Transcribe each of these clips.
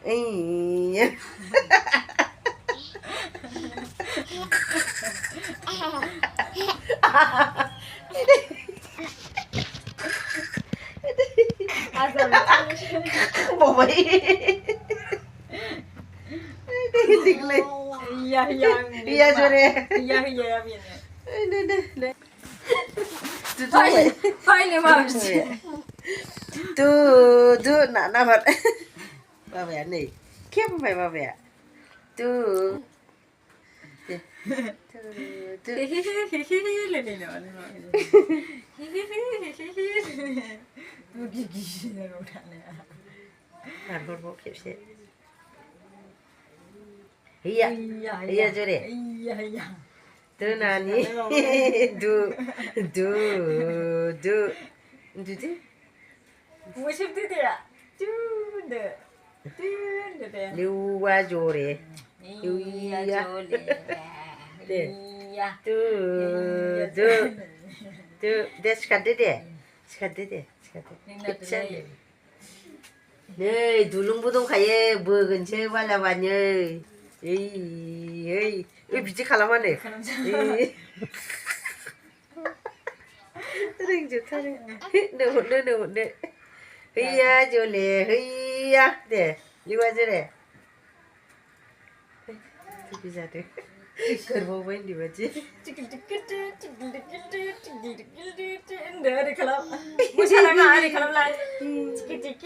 에이. Bộ vậy. Thích lên. Iya Iya cho nè. iya iya iya. Đây. Tu File file maus. tu nak vật. Ba vẻ này. Khiếp không phải ba vẻ. Tu. Làm con bộ khiếp xịn. Iya cho nè. Iya. Tu nani. Du. Mau siapa dia? Tuh. Liu qua jo nè. Iya jolly. Iya. Tu. Dia sekadar dia. Nè, 둘롱 부동 가ye 뭐 근처에 발라 봤냐. 에이, 비지 칼라마네. ring 좋다. 네. 흐이야 졸래, 흐이야. 네, 이거 하지래. 비자들. 그걸 뭐 보인디 뭐지? Ada kalau musalah ada kalau lain cikit.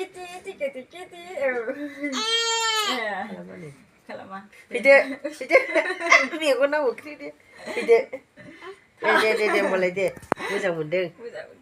칼라마네. Kalau mah. 비데. 니 이거 나고 그래. 비데. 네, 몰래 돼. 무장 문등. Musa.